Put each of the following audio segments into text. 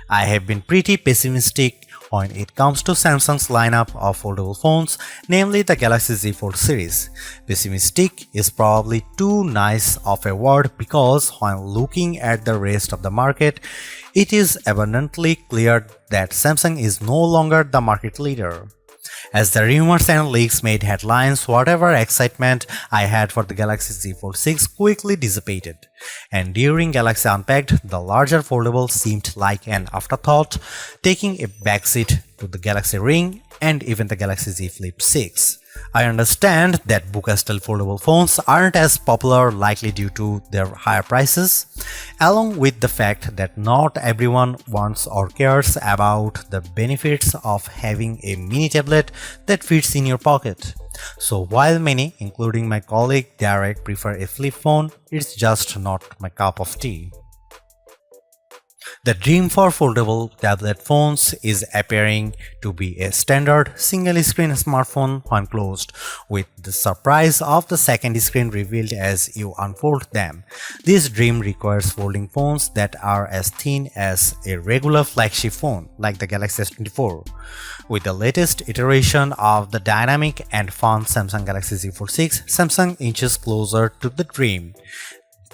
I have been pretty pessimistic when it comes to Samsung's lineup of foldable phones, namely the Galaxy Z Fold series. Pessimistic is probably too nice of a word because when looking at the rest of the market, it is abundantly clear that Samsung is no longer the market leader. As the rumors and leaks made headlines, whatever excitement I had for the Galaxy Z Fold 6 quickly dissipated. And during Galaxy Unpacked, the larger foldable seemed like an afterthought, taking a backseat to the Galaxy Ring and even the Galaxy Z Flip 6. I understand that Buca-style foldable phones aren't as popular likely due to their higher prices, along with the fact that not everyone wants or cares about the benefits of having a mini tablet that fits in your pocket. So while many, including my colleague Derek, prefer a flip phone, it's just not my cup of tea. The dream for foldable tablet phones is appearing to be a standard single-screen smartphone when closed, with the surprise of the second screen revealed as you unfold them. This dream requires folding phones that are as thin as a regular flagship phone, like the Galaxy S24. With the latest iteration of the dynamic and fun Samsung Galaxy Z Fold 6, Samsung inches closer to the dream.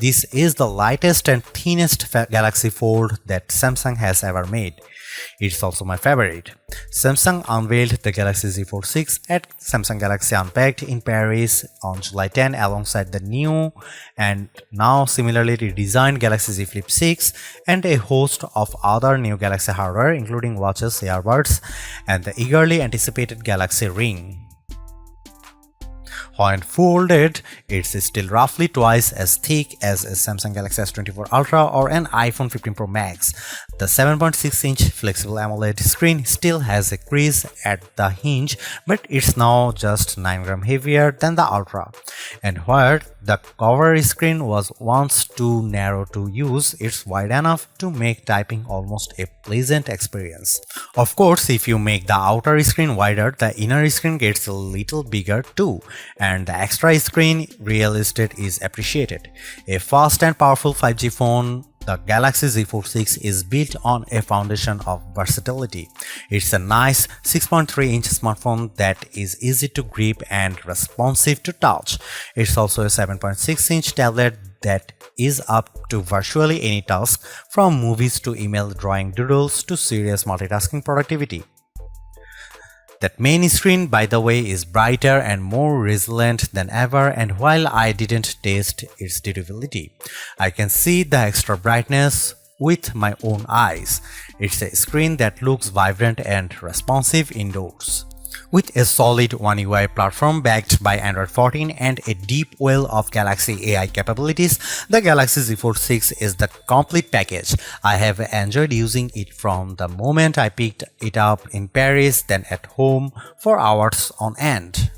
This is the lightest and thinnest Galaxy Fold that Samsung has ever made. It's also my favorite. Samsung unveiled the Galaxy Z Fold 6 at Samsung Galaxy Unpacked in Paris on July 10 alongside the new and now similarly redesigned Galaxy Z Flip 6 and a host of other new Galaxy hardware including watches, earbuds, and the eagerly anticipated Galaxy Ring. When folded, it's still roughly twice as thick as a Samsung Galaxy S24 Ultra or an iPhone 15 Pro Max. The 7.6-inch flexible AMOLED screen still has a crease at the hinge, but it's now just 9 grams heavier than the Ultra. And where the cover screen was once too narrow to use, it's wide enough to make typing almost a pleasant experience. Of course, if you make the outer screen wider, the inner screen gets a little bigger too, and the extra screen real estate is appreciated. A fast and powerful 5G phone, the Galaxy Z Fold 6 is built on a foundation of versatility. It's a nice 6.3-inch smartphone that is easy to grip and responsive to touch. It's also a 7.6-inch tablet that is up to virtually any task, from movies to email, drawing doodles to serious multitasking productivity. That main screen, by the way, is brighter and more resilient than ever, and while I didn't test its durability, I can see the extra brightness with my own eyes. It's a screen that looks vibrant and responsive indoors. With a solid One UI platform backed by Android 14 and a deep well of Galaxy AI capabilities, the Galaxy Z Fold 6 is the complete package. I have enjoyed using it from the moment I picked it up in Paris, then at home for hours on end.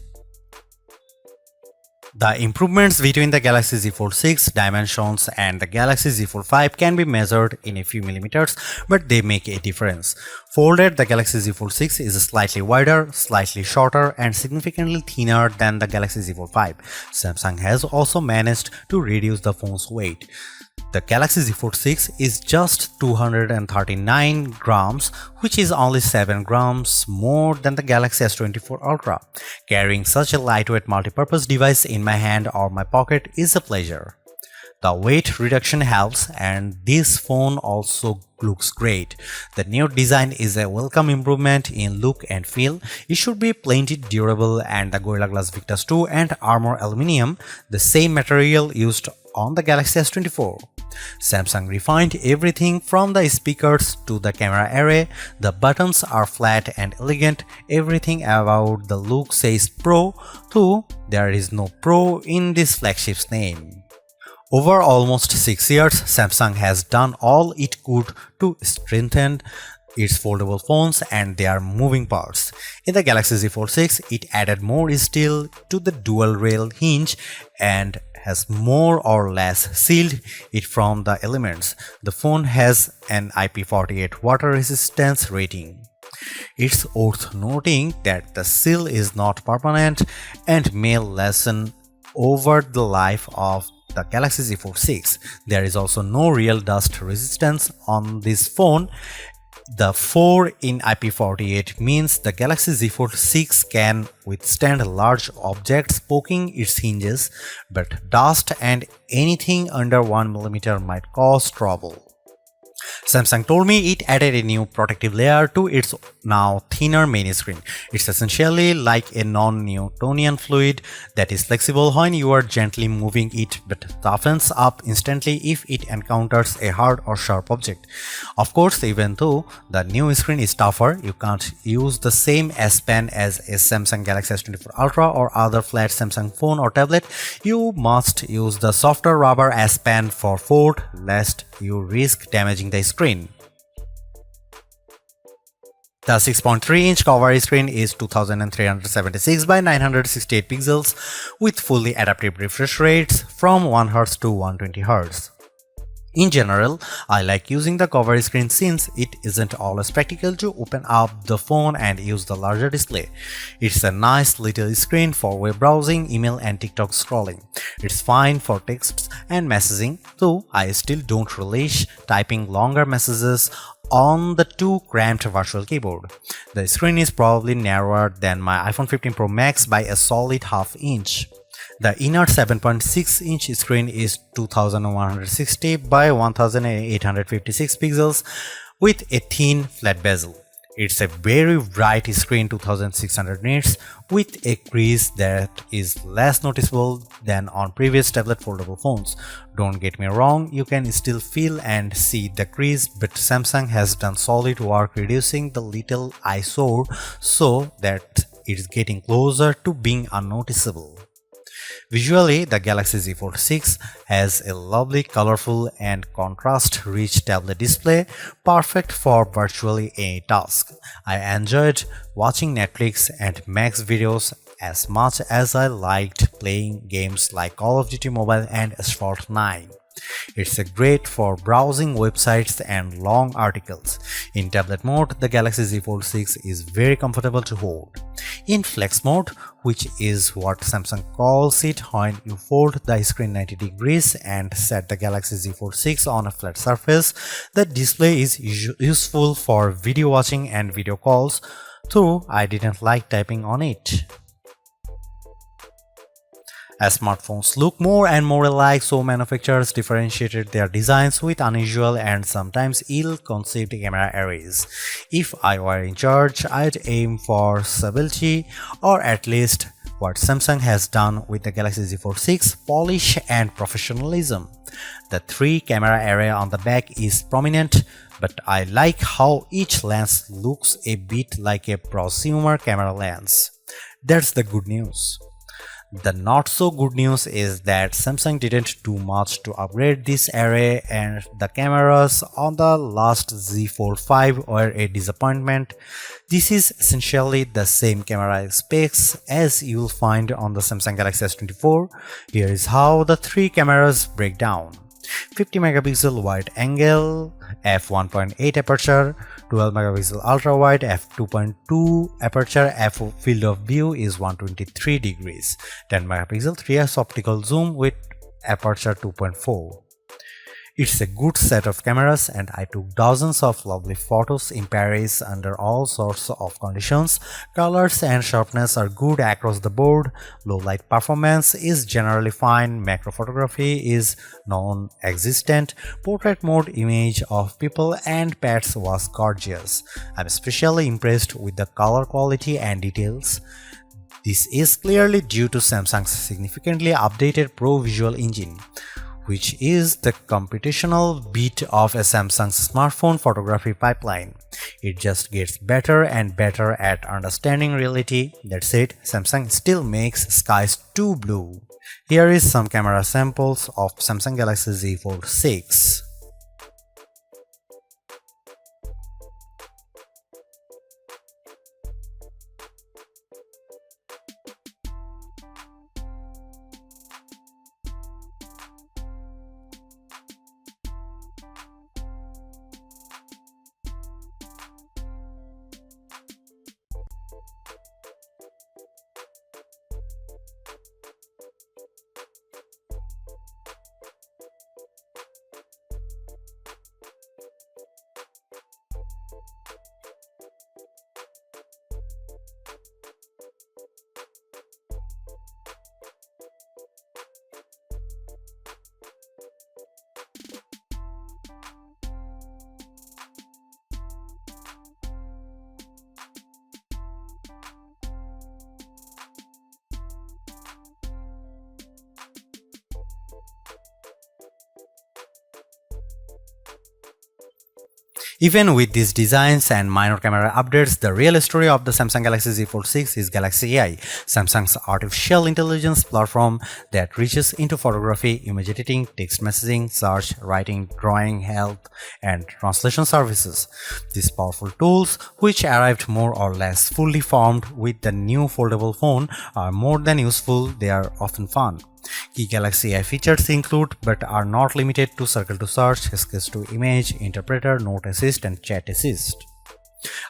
The improvements between the Galaxy Z Fold 6 dimensions and the Galaxy Z Fold 5 can be measured in a few millimeters, but they make a difference. Folded, the Galaxy Z Fold 6 is slightly wider, slightly shorter, and significantly thinner than the Galaxy Z Fold 5. Samsung has also managed to reduce the phone's weight. The Galaxy Z Fold 6 is just 239 grams, which is only 7 grams more than the Galaxy S24 Ultra. Carrying such a lightweight multipurpose device in my hand or my pocket is a pleasure. The weight reduction helps, and this phone also looks great. The new design is a welcome improvement in look and feel. It should be plenty durable, and the Gorilla Glass Victus 2 and Armor Aluminium, the same material used on the Galaxy S24. Samsung refined everything from the speakers to the camera array. The buttons are flat and elegant. Everything about the look says Pro, though there is no Pro in this flagship's name. Over almost 6 years, Samsung has done all it could to strengthen its foldable phones and their moving parts. In the Galaxy Z Fold 6, it added more steel to the dual rail hinge and has more or less sealed it from the elements. The phone has an IP48 water resistance rating. It's worth noting that the seal is not permanent and may lessen over the life of the Galaxy Z Fold 6. There is also no real dust resistance on this phone, The 4 in IP48 means the Galaxy Z Fold 6 can withstand large objects poking its hinges, but dust and anything under 1 mm might cause trouble. Samsung told me it added a new protective layer to its now thinner main screen. It's essentially like a non-Newtonian fluid that is flexible when you are gently moving it but toughens up instantly if it encounters a hard or sharp object. Of course, even though the new screen is tougher, you can't use the same S Pen as a Samsung Galaxy S24 Ultra or other flat Samsung phone or tablet. You must use the softer rubber S Pen for Fold, lest you risk damaging the screen. The 6.3-inch cover screen is 2376 by 968 pixels with fully adaptive refresh rates from 1Hz to 120Hz. In general, I like using the cover screen since it isn't always practical to open up the phone and use the larger display. It's a nice little screen for web browsing, email and TikTok scrolling. It's fine for texts and messaging, though I still don't relish typing longer messages on the too cramped virtual keyboard. The screen is probably narrower than my iPhone 15 Pro Max by a solid half inch. The inner 7.6-inch screen is 2160 by 1856 pixels with a thin flat bezel. It's a very bright screen 2600 nits with a crease that is less noticeable than on previous tablet foldable phones. Don't get me wrong, you can still feel and see the crease, but Samsung has done solid work reducing the little eyesore so that it's getting closer to being unnoticeable. Visually, the Galaxy Z Fold 6 has a lovely, colorful and contrast-rich tablet display, perfect for virtually any task. I enjoyed watching Netflix and Max videos as much as I liked playing games like Call of Duty Mobile and Asphalt 9. It's great for browsing websites and long articles. In tablet mode, the Galaxy Z Fold 6 is very comfortable to hold. In flex mode, which is what Samsung calls it when you fold the screen 90 degrees and set the Galaxy Z Fold 6 on a flat surface, the display is useful for video watching and video calls, though I didn't like typing on it. As smartphones look more and more alike, so manufacturers differentiated their designs with unusual and sometimes ill-conceived camera arrays. If I were in charge, I'd aim for stability, or at least what Samsung has done with the Galaxy Z Fold 6, polish and professionalism. The 3-camera array on the back is prominent, but I like how each lens looks a bit like a prosumer camera lens. That's the good news. The not so good news is that Samsung didn't do much to upgrade this array and the cameras on the last Z Fold 5 were a disappointment. This is essentially the same camera specs as you'll find on the Samsung Galaxy S24. Here is how the 3 cameras break down. 50 megapixel wide angle, f1.8 aperture, 12 megapixel ultra wide, f2.2 aperture, field of view is 123 degrees, 10 megapixel 3x optical zoom with aperture 2.4. It's a good set of cameras and I took dozens of lovely photos in Paris under all sorts of conditions. Colors and sharpness are good across the board, low light performance is generally fine, macro photography is non-existent, portrait mode image of people and pets was gorgeous. I'm especially impressed with the color quality and details. This is clearly due to Samsung's significantly updated Pro Visual Engine, which is the computational bit of a Samsung's smartphone photography pipeline. It just gets better and better at understanding reality. That said, Samsung still makes skies too blue. Here is some camera samples of Samsung Galaxy Z Fold 6. Even with these designs and minor camera updates, the real story of the Samsung Galaxy Z Fold 6 is Galaxy AI, Samsung's artificial intelligence platform that reaches into photography, image editing, text messaging, search, writing, drawing, health, and translation services. These powerful tools, which arrived more or less fully formed with the new foldable phone, are more than useful, they are often fun. Key Galaxy AI features include, but are not limited to, Circle to Search, Sketch to Image, Interpreter, Note Assist, and Chat Assist.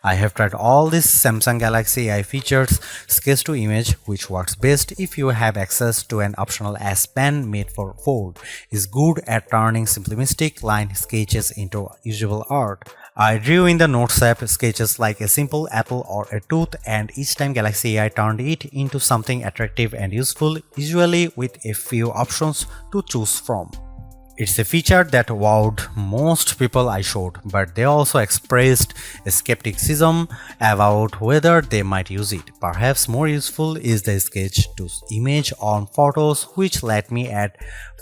I have tried all these Samsung Galaxy AI features. Sketch to Image, which works best if you have access to an optional S Pen made for Fold, is good at turning simplistic line sketches into usable art. I drew in the Notes app sketches like a simple apple or a tooth, and each time Galaxy AI turned it into something attractive and useful, usually with a few options to choose from. It's a feature that wowed most people I showed, but they also expressed a skepticism about whether they might use it. Perhaps more useful is the sketch to image on photos, which let me add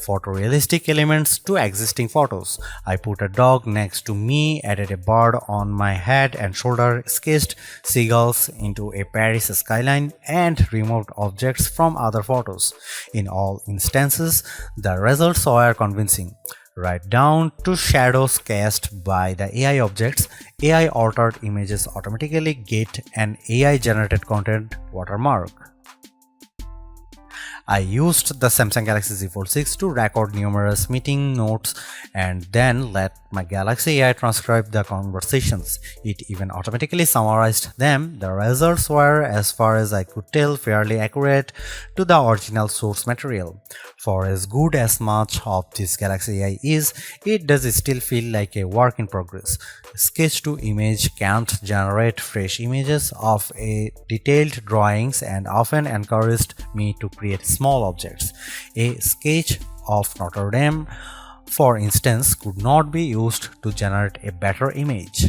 photorealistic elements to existing photos. I put a dog next to me, added a bird on my head and shoulder, sketched seagulls into a Paris skyline, and removed objects from other photos. In all instances, the results were convincing. Right down to shadows cast by the AI objects. AI altered images automatically get an AI generated content watermark. I used the Samsung Galaxy Z Fold 6 to record numerous meeting notes and then let my Galaxy AI transcribe the conversations. It even automatically summarized them. The results were, as far as I could tell, fairly accurate to the original source material. For as good as much of this Galaxy AI is, it does still feel like a work in progress. Sketch to Image can't generate fresh images of a detailed drawings and often encouraged me to create small objects. A sketch of Notre Dame, for instance, could not be used to generate a better image.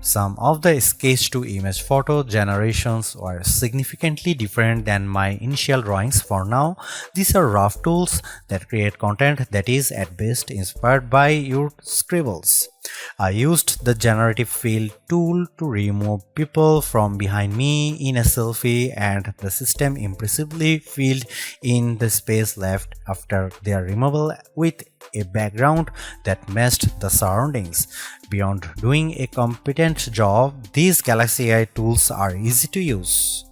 Some of the sketch-to-image photo generations were significantly different than my initial drawings. For now, these are rough tools that create content that is at best inspired by your scribbles. I used the generative fill tool to remove people from behind me in a selfie, and the system impressively filled in the space left after their removal with a background that matched the surroundings. Beyond doing a competent job, these Galaxy AI tools are easy to use.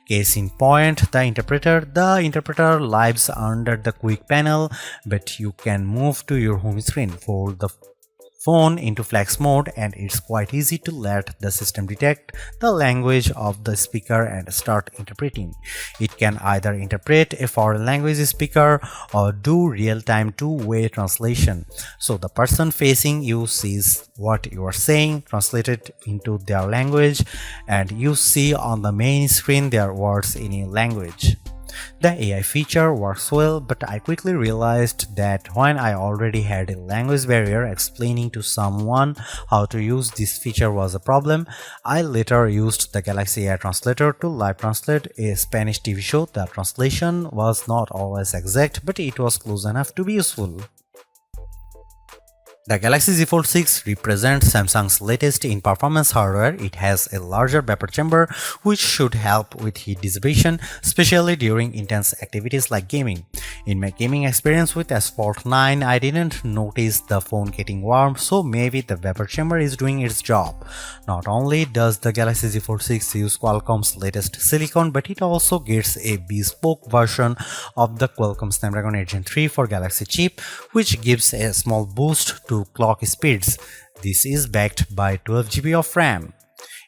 Case in point, the interpreter. The interpreter lives under the quick panel, but you can move to your home screen, fold the phone into flex mode, and it's quite easy to let the system detect the language of the speaker and start interpreting. It can either interpret a foreign language speaker or do real-time two-way translation, so the person facing you sees what you are saying translated into their language, and you see on the main screen their words in a language. The AI feature works well, but I quickly realized that when I already had a language barrier, explaining to someone how to use this feature was a problem. I later used the Galaxy AI Translator to live translate a Spanish TV show. The translation was not always exact, but it was close enough to be useful. The Galaxy Z Fold 6 represents Samsung's latest in performance hardware. It has a larger vapor chamber, which should help with heat dissipation, especially during intense activities like gaming. In my gaming experience with S-Fold 9, I didn't notice the phone getting warm, so maybe the vapor chamber is doing its job. Not only does the Galaxy Z Fold 6 use Qualcomm's latest silicon, but it also gets a bespoke version of the Qualcomm Snapdragon 8 Gen 3 for Galaxy chip, which gives a small boost to clock speeds. This is backed by 12 GB of RAM.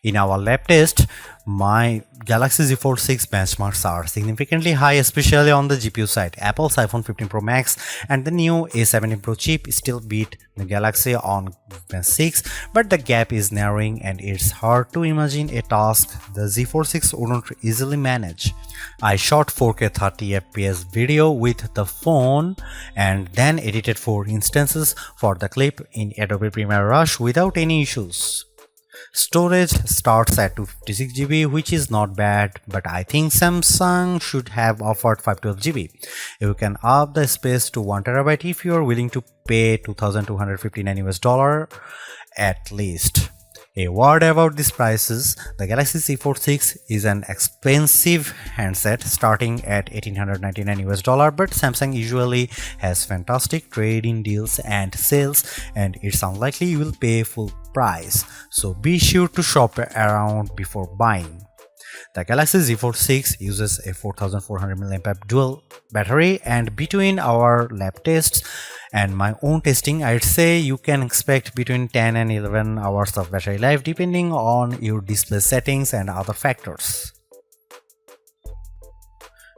In our lab test, my Galaxy Z Fold 6 benchmarks are significantly high, especially on the GPU side. Apple's iPhone 15 Pro Max and the new A17 Pro chip still beat the Galaxy on Bench 6, but the gap is narrowing and it's hard to imagine a task the Z Fold 6 wouldn't easily manage. I shot 4K 30fps video with the phone and then edited 4 instances for the clip in Adobe Premiere Rush without any issues. Storage starts at 256 GB, which is not bad, but I think Samsung should have offered 512 GB. You can up the space to 1 TB if you are willing to pay $2,259 at least. A word about these prices: the Galaxy Z Fold 6 is an expensive handset starting at $1,899, but Samsung usually has fantastic trade-in deals and sales, and it's unlikely you will pay full price. So be sure to shop around before buying. The Galaxy Z Fold 6 uses a 4400 mAh dual battery, and between our lab tests and my own testing, I'd say you can expect between 10 and 11 hours of battery life depending on your display settings and other factors.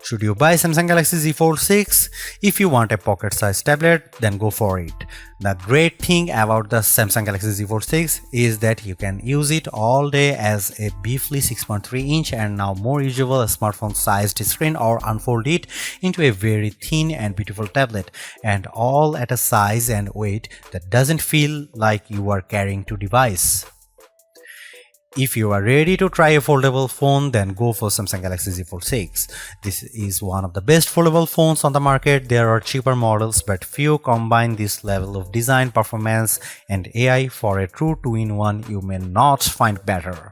Should you buy Samsung Galaxy Z Fold 6? If you want a pocket-sized tablet, then go for it. The great thing about the Samsung Galaxy Z Fold 6 is that you can use it all day as a beefy 6.3-inch and now more usable smartphone-sized screen, or unfold it into a very thin and beautiful tablet, and all at a size and weight that doesn't feel like you are carrying two devices. If you are ready to try a foldable phone, then go for Samsung Galaxy Z Fold 6. This is one of the best foldable phones on the market. There are cheaper models, but few combine this level of design, performance, and AI. For a true 2-in-1, you may not find better.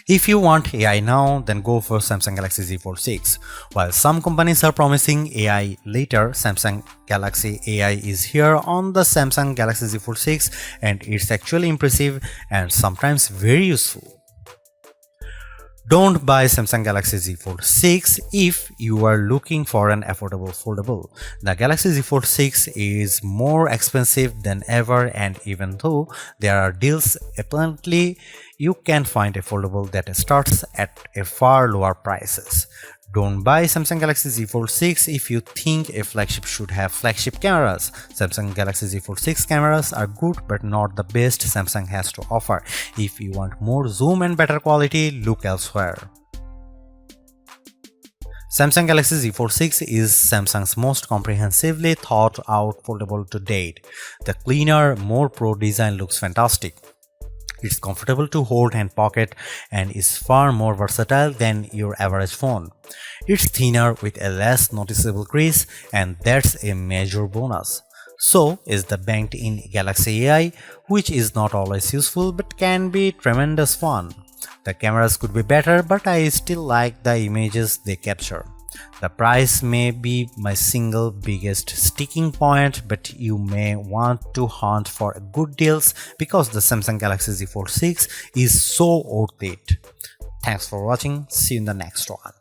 If you want AI now, then go for Samsung Galaxy Z Fold 6. While some companies are promising AI later, Samsung Galaxy AI is here on the Samsung Galaxy Z Fold 6, and it's actually impressive and sometimes very useful. Don't buy Samsung Galaxy Z Fold 6 if you are looking for an affordable foldable. The Galaxy Z Fold 6 is more expensive than ever, and even though there are deals, apparently you can find a foldable that starts at a far lower prices. Don't buy Samsung Galaxy Z Fold 6 if you think a flagship should have flagship cameras. Samsung Galaxy Z Fold 6 cameras are good but not the best Samsung has to offer. If you want more zoom and better quality, look elsewhere. Samsung Galaxy Z Fold 6 is Samsung's most comprehensively thought out foldable to date. The cleaner, more pro design looks fantastic. It's comfortable to hold and pocket and is far more versatile than your average phone. It's thinner with a less noticeable crease, and that's a major bonus. So is the banked-in Galaxy AI, which is not always useful but can be tremendous fun. The cameras could be better, but I still like the images they capture. The price may be my single biggest sticking point, but you may want to hunt for good deals because the Samsung Galaxy Z Fold 6 is so worth it. Thanks for watching. See you in the next one.